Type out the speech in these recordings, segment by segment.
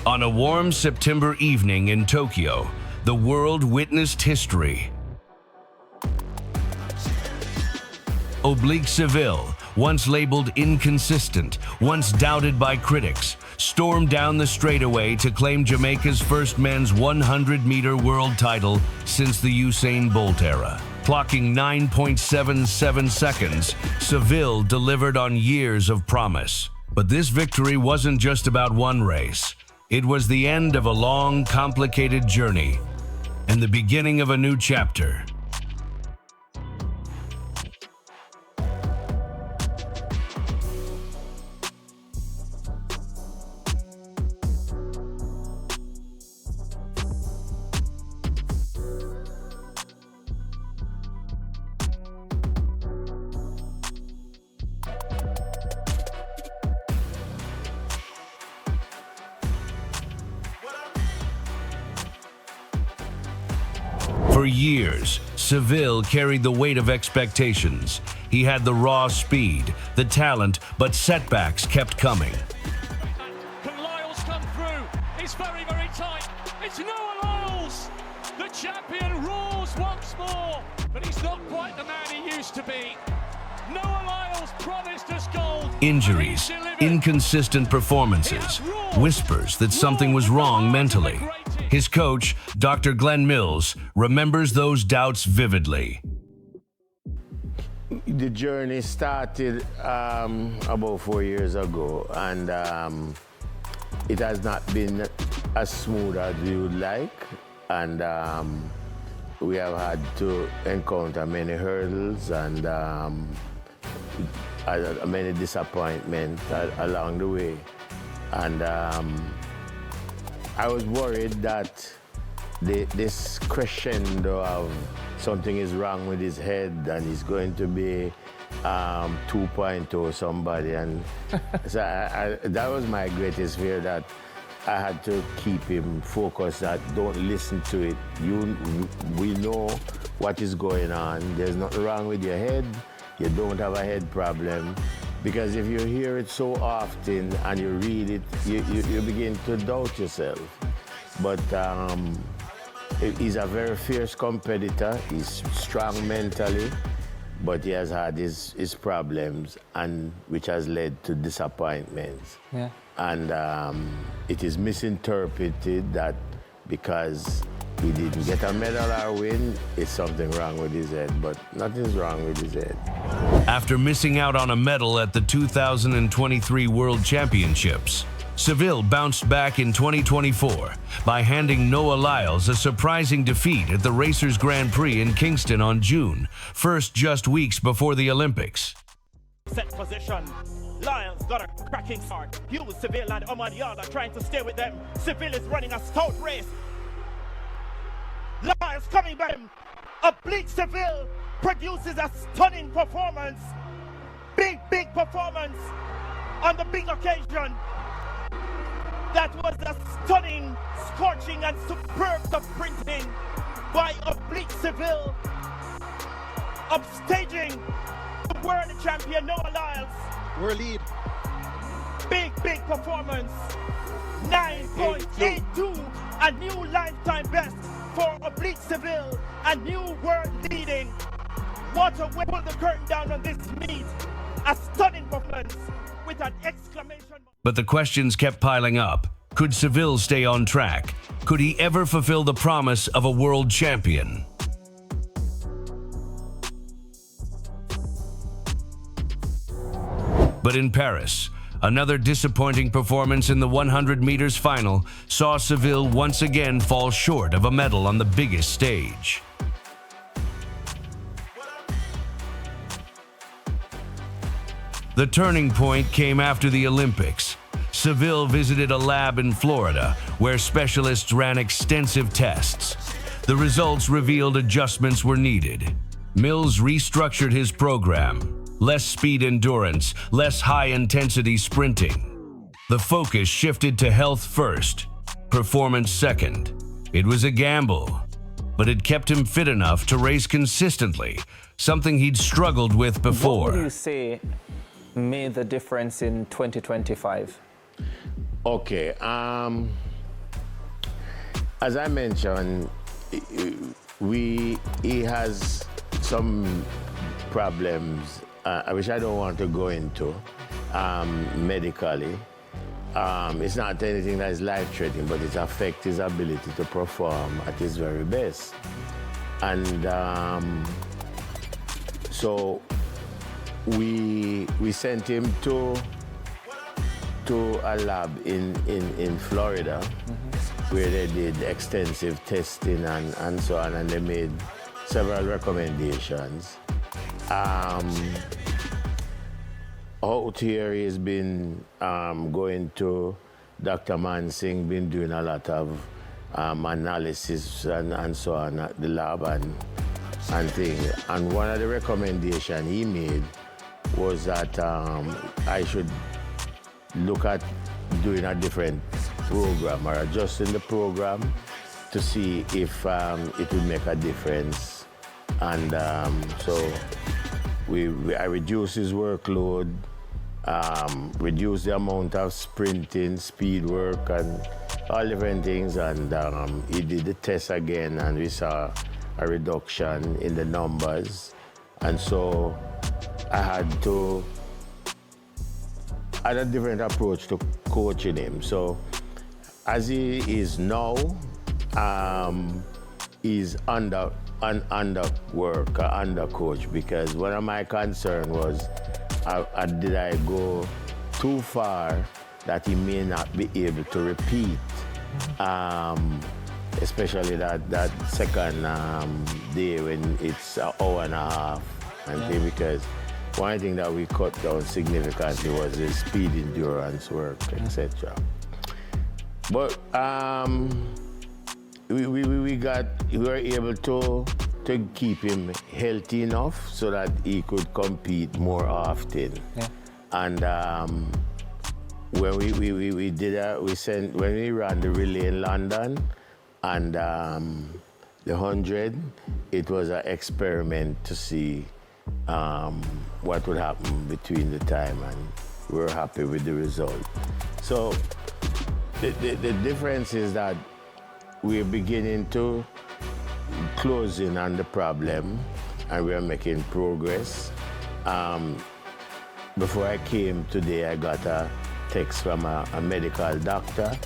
On a warm September evening in Tokyo, the world witnessed history. Oblique Seville, once labeled inconsistent, once doubted by critics, stormed down the straightaway to claim Jamaica's first men's 100-meter world title since the Usain Bolt era. Clocking 9.77 seconds, Seville delivered on years of promise. But this victory wasn't just about one race. It was the end of a long, complicated journey and the beginning of a new chapter. For years, Seville carried the weight of expectations. He had the raw speed, the talent, but setbacks kept coming. Can Lyles come through? It's very, very tight. It's Noah Lyles. The champion roars once more, but he's not quite the man he used to be. Noah Lyles promised us gold. Injuries, inconsistent performances, whispers that something was wrong mentally. His coach, Dr. Glenn Mills, remembers those doubts vividly. The journey started about 4 years ago, and it has not been as smooth as we would like, and we have had to encounter many hurdles and many disappointments along the way. And I was worried that this crescendo of something is wrong with his head and he's going to be 2.0 somebody. And so that was my greatest fear, that I had to keep him focused, that don't listen to it. We know what is going on. There's nothing wrong with your head. You don't have a head problem. Because if you hear it so often and you read it, you begin to doubt yourself. But he's a very fierce competitor. He's strong mentally, but he has had his problems, and which has led to disappointments. Yeah. And it is misinterpreted that because he didn't get a medal or win, it's something wrong with his head, but nothing's wrong with his head. After missing out on a medal at the 2023 World Championships, Seville bounced back in 2024 by handing Noah Lyles a surprising defeat at the Racers Grand Prix in Kingston on June 1st, just weeks before the Olympics. Set position. Lyles got a cracking start. Hughes, Seville and Omadiala trying to stay with them. Seville is running a stout race. Lyles coming back. Oblique Seville produces a stunning performance. Big performance on the big occasion. That was a stunning, scorching and superb sprinting by Oblique Seville, upstaging the world champion Noah Lyles. We're lead. Big performance. 9.82, a new lifetime best for Oblique Seville, a new world leading. What a way to pull the curtain down on this meet. A stunning performance with an exclamation. But the questions kept piling up. Could Seville stay on track? Could he ever fulfill the promise of a world champion? But in Paris, another disappointing performance in the 100 meters final saw Seville once again fall short of a medal on the biggest stage. The turning point came after the Olympics. Seville visited a lab in Florida where specialists ran extensive tests. The results revealed adjustments were needed. Mills restructured his program. Less speed endurance, less high-intensity sprinting. The focus shifted to health first, performance second. It was a gamble, but it kept him fit enough to race consistently, something he'd struggled with before. What would you say made the difference in 2025? Okay, as I mentioned, he has some problems, which I don't want to go into medically. It's not anything that is life-threatening, but it affects his ability to perform at his very best. And so we sent him to a lab in Florida, where they did extensive testing and so on, and they made several recommendations. Out here, he's been going to Dr. Mansingh, been doing a lot of analysis and so on at the lab and things. And one of the recommendations he made was that I should look at doing a different program or adjusting the program to see if it will make a difference. And so I reduced his workload, reduced the amount of sprinting, speed work, and all different things. And he did the test again, and we saw a reduction in the numbers. And so I had to add a different approach to coaching him. So as he is now, he's under work, under coach, because one of my concerns was, did I go too far that he may not be able to repeat, especially that second day when it's an hour and a half, because one thing that we cut down significantly was his speed endurance work, etc. But we were able to keep him healthy enough so that he could compete more often. Yeah. And when when we ran the relay in London and the 100, it was an experiment to see what would happen between the time, and we were happy with the result. So the difference is that we're beginning to close in on the problem, and we're making progress. Before I came today, I got a text from a medical doctor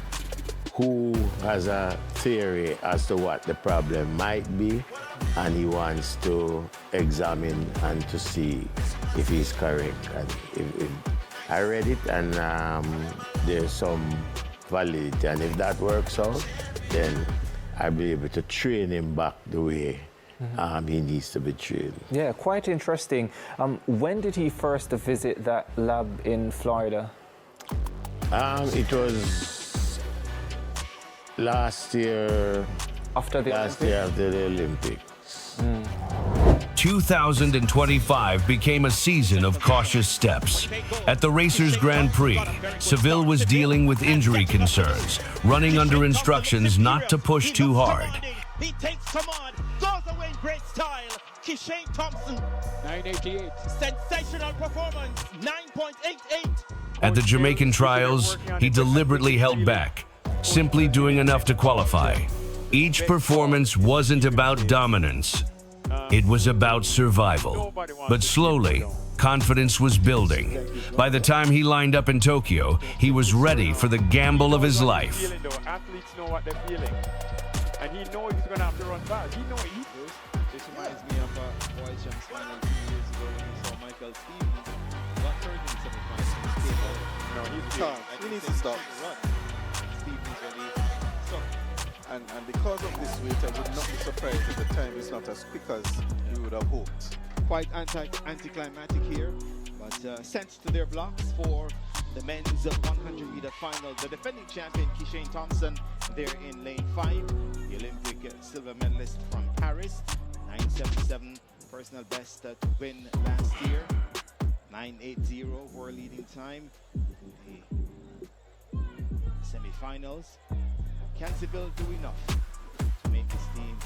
who has a theory as to what the problem might be, and he wants to examine and to see if he's correct. And if I read it, and there's some validity, and if that works out, then I'll be able to train him back the way he needs to be trained. Yeah, quite interesting. When did he first visit that lab in Florida? It was last year after the Olympics. 2025 became a season of cautious steps. At the Racers Grand Prix, Seville was dealing with injury concerns, running under instructions not to push too hard. He takes command, goes away in great style. Usain Thompson, 988. sensational performance, 9.88. At the Jamaican trials, he deliberately held back, simply doing enough to qualify. Each performance wasn't about dominance. It was about survival. But slowly, confidence was building. By the time he lined up in Tokyo, he was ready for the gamble of his life. Athletes know what they're feeling. And he knows he's going to have to run fast. He knows he knows. This reminds me of a Boys Jump final 2 years ago when we saw Michael Stevens got third in the semifinals. No, he needs to stop. Stevens really sucked. And because of this weight, I would not be surprised if the time is not as quick as you would have hoped. Quite anticlimactic here, but sent to their blocks for the men's 100-meter final. The defending champion, Usain Thompson, there in lane 5. The Olympic silver medalist from Paris, 9.77 personal best to win last year. 9.80 world leading time. The semi-finals. Can Seville do enough to make this team?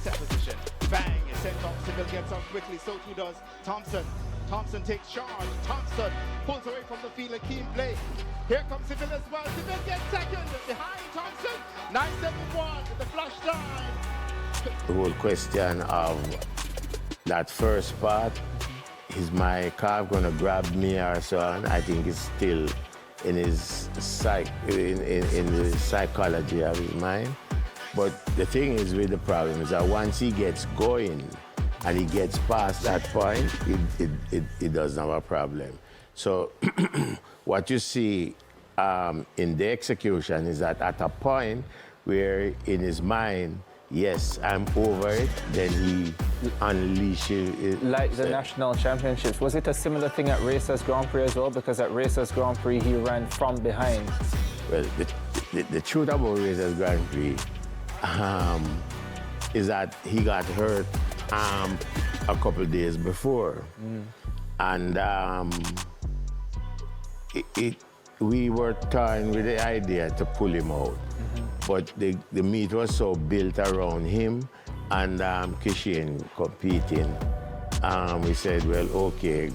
Set position. Bang! Seville gets on quickly, so too does Thompson. Thompson takes charge. Thompson pulls away from the field, a keen play. Here comes Seville as well. Seville gets second behind Thompson. 971, the flash time. The whole question of that first part, is my calf gonna grab me or so on? I think it's still in his in the psychology of his mind. But the thing is with the problem is that once he gets going and he gets past that point, it doesn't have a problem. So what you see in the execution is that at a point where in his mind, yes, I'm over it, then he unleashes it. Like the national championships, was it a similar thing at Racers Grand Prix as well? Because at Racers Grand Prix, he ran from behind. Well, the truth about Racers Grand Prix is that he got hurt a couple of days before. And we were toying with the idea to pull him out. But the meet was so built around him and Kishin competing. We said, well, okay,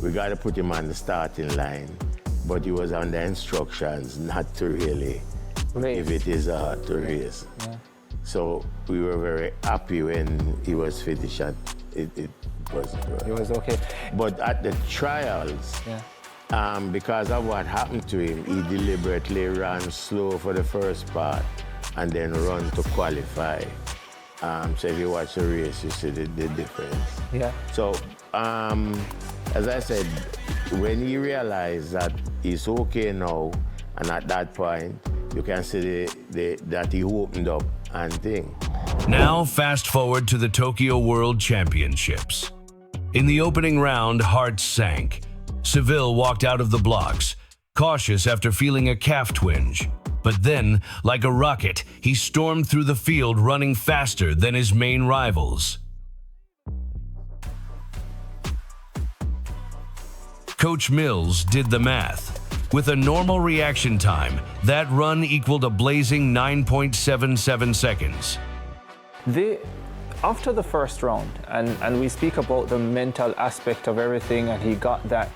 we got to put him on the starting line. But he was under instructions not to really, if it is hard to race. Yeah. So we were very happy when he was finished and it was good. It was okay. But at the trials, because of what happened to him, he deliberately ran slow for the first part and then run to qualify. So if you watch the race, you see the difference. Yeah. So, as I said, when he realized that he's okay now, and at that point, you can see that he opened up and thing. Now, fast forward to the Tokyo World Championships. In the opening round, hearts sank. Seville walked out of the blocks, cautious after feeling a calf twinge. But then, like a rocket, he stormed through the field running faster than his main rivals. Coach Mills did the math. With a normal reaction time, that run equaled a blazing 9.77 seconds. After the first round, and we speak about the mental aspect of everything, and he got that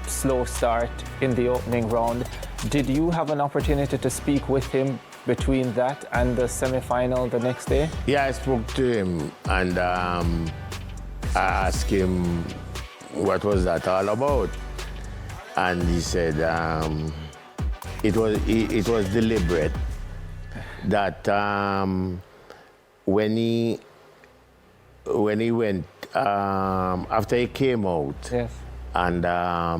slow start in the opening round. Did you have an opportunity to speak with him between that and the semi-final the next day? Yeah, I spoke to him and I asked him what was that all about, and he said it was deliberate. That when he went after he came out. Yes. And I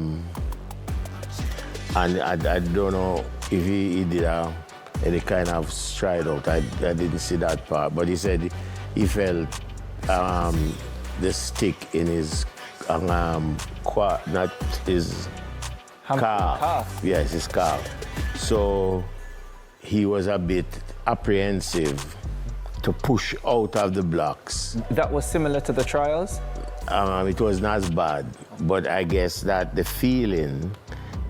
don't know if he did any kind of stride out. I didn't see that part. But he said he felt the stick in his not his calf. Yes, his calf. So he was a bit apprehensive to push out of the blocks. That was similar to the trials? It was not as bad, but I guess that the feeling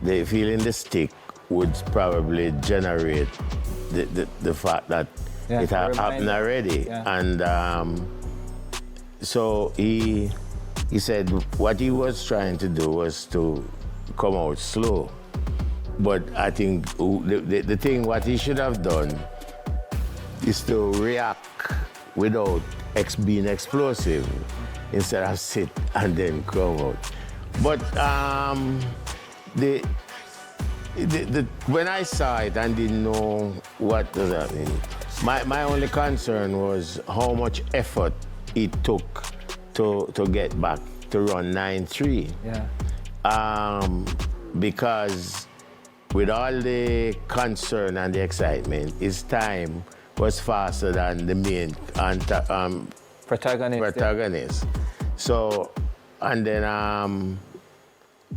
the stick would probably generate the fact that it had happened already. Yeah. And so he said what he was trying to do was to come out slow. But I think the thing what he should have done is to react without being explosive, instead of sit and then come out. But when I saw it and didn't know what does that mean, my only concern was how much effort it took to get back to run 9.3. Yeah. Because with all the concern and the excitement, his time was faster than the main protagonist. Yeah. So, and then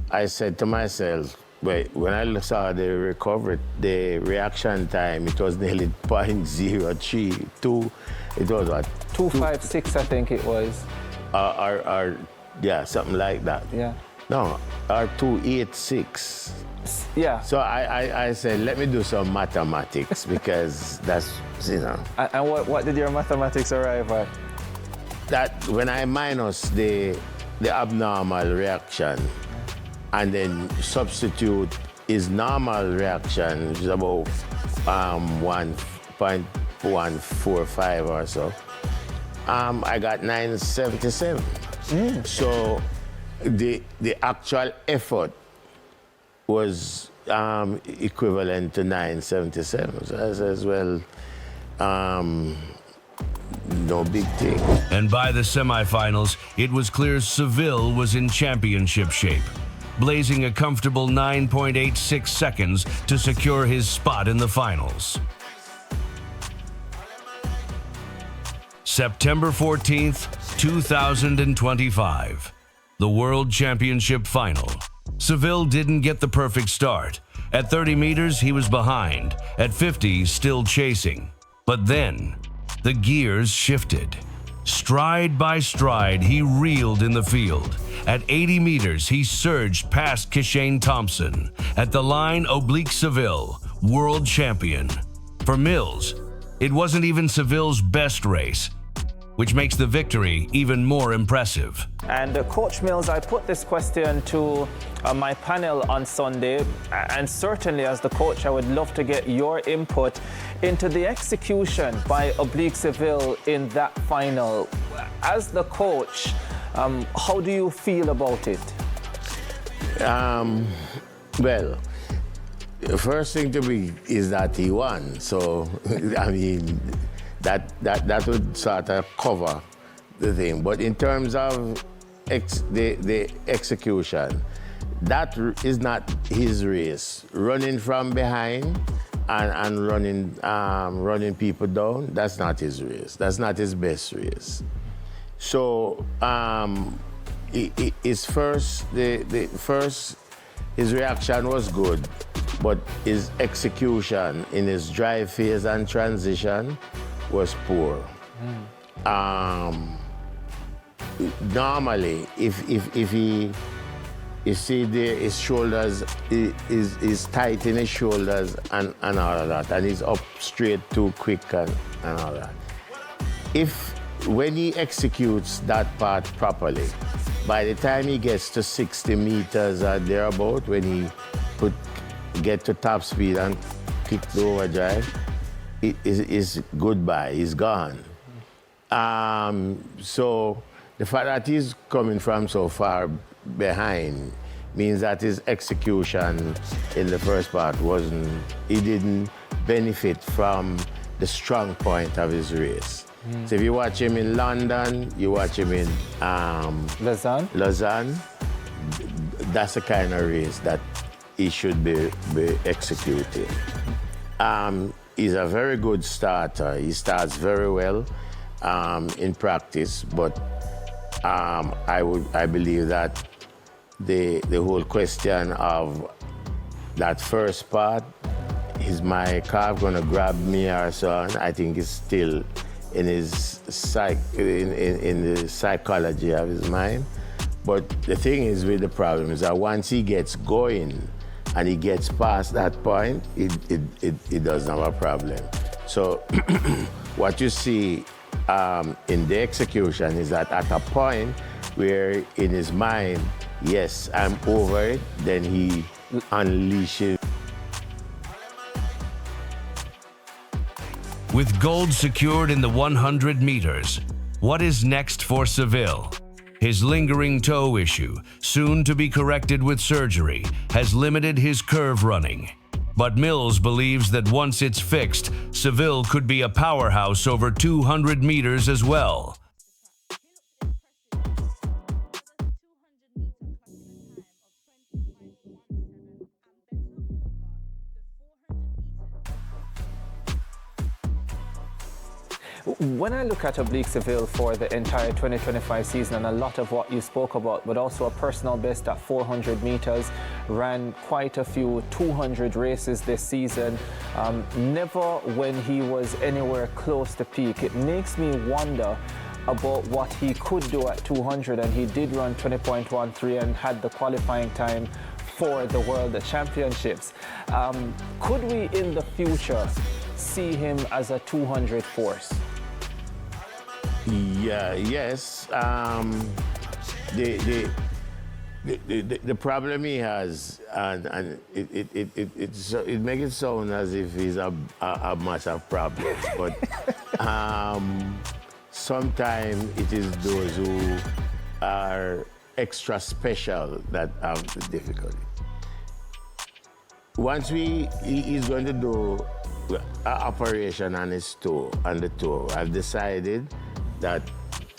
I said to myself, wait, when I saw the recovery, the reaction time, it was nearly 0.032. It was what? 2.56, I think it was. Or yeah, something like that. Yeah. No, or 2.86. Yeah. So I said, let me do some mathematics because that's, you know. And what did your mathematics arrive at? That when I minus the abnormal reaction and then substitute his normal reaction, which is about 1.145 or so, I got 977. So the actual effort was equivalent to 977. So I says, well, no big thing. And by the semifinals, it was clear Seville was in championship shape, blazing a comfortable 9.86 seconds to secure his spot in the finals. September 14th, 2025, the World Championship final. Seville didn't get the perfect start. At 30 meters, he was behind. At 50, still chasing. But then, the gears shifted. Stride by stride, he reeled in the field. At 80 meters, he surged past Usain Thompson. At the line, Oblique Seville, world champion. For Mills, it wasn't even Seville's best race, which makes the victory even more impressive. And Coach Mills, I put this question to my panel on Sunday, and certainly as the coach, I would love to get your input into the execution by Oblique Seville in that final. As the coach, how do you feel about it? Well, the first thing to be is that he won. So, I mean, that would sort of cover the thing. But in terms of the execution, that is not his race. Running from behind and running people down, that's not his race. That's not his best race. So his reaction was good, but his execution in his drive phase and transition was poor. Normally, if he, you see there, his shoulders is tight in his shoulders and all of that, and he's up straight too quick and all that. When he executes that part properly, by the time he gets to 60 meters or thereabout, when he get to top speed and kick the overdrive, is goodbye, he's gone. So the fact that he's coming from so far behind means that his execution in the first part he didn't benefit from the strong point of his race. So if you watch him in London, you watch him in Lausanne, that's the kind of race that he should be executing. He's a very good starter. He starts very well in practice, but I believe that the whole question of that first part, is my calf gonna grab me or so on, I think is still in his in the psychology of his mind. But the thing is with the problem is that once he gets going and he gets past that point, it doesn't have a problem. So what you see in the execution is that at a point where in his mind, yes, I'm over it, then he unleashes. With gold secured in the 100 meters, what is next for Seville? His lingering toe issue, soon to be corrected with surgery, has limited his curve running. But Mills believes that once it's fixed, Seville could be a powerhouse over 200 meters as well. When I look at Oblique Seville for the entire 2025 season, and a lot of what you spoke about, but also a personal best at 400 meters, ran quite a few 200 races this season, never when he was anywhere close to peak. It makes me wonder about what he could do at 200, and he did run 20.13 and had the qualifying time for the World Championships. Could we in the future see him as a 200 force? Yeah, yes. The The problem he has, and it makes it sound as if he's a massive problem, but sometimes it is those who are extra special that have the difficulty. Once he's going to do an operation on his toe, on the toe, I've decided that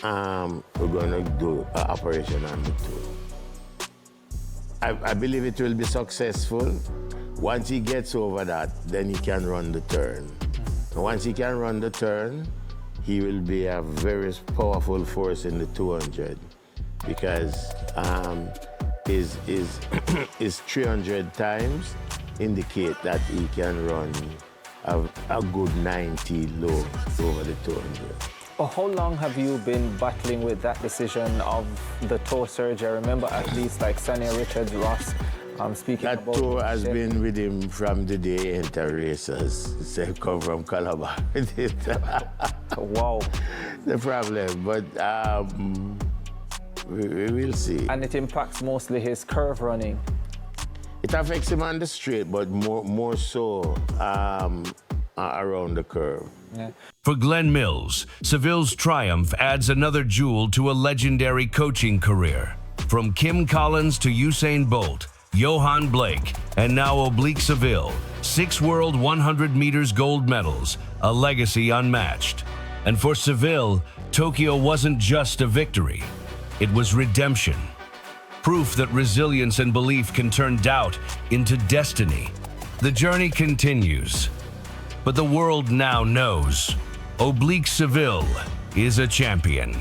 we're going to do an operation on the toe. I believe it will be successful. Once he gets over that, then he can run the turn. And once he can run the turn, he will be a very powerful force in the 200 because his 300 times indicate that he can run a good 90 low over the 200. How long have you been battling with that decision of the toe surgery? I remember at least like Sonny Richards, Ross, speaking that about... That toe has been with him from the day he entered races. He come from Calabar. Wow. The problem, but we will see. And it impacts mostly his curve running. It affects him on the straight, but more so around the curve. Yeah. For Glenn Mills, Seville's triumph adds another jewel to a legendary coaching career. From Kim Collins to Usain Bolt, Johan Blake, and now Oblique Seville, 6 World 100 meters gold medals, a legacy unmatched. And for Seville, Tokyo wasn't just a victory, it was redemption. Proof that resilience and belief can turn doubt into destiny. The journey continues, but the world now knows Oblique Seville is a champion.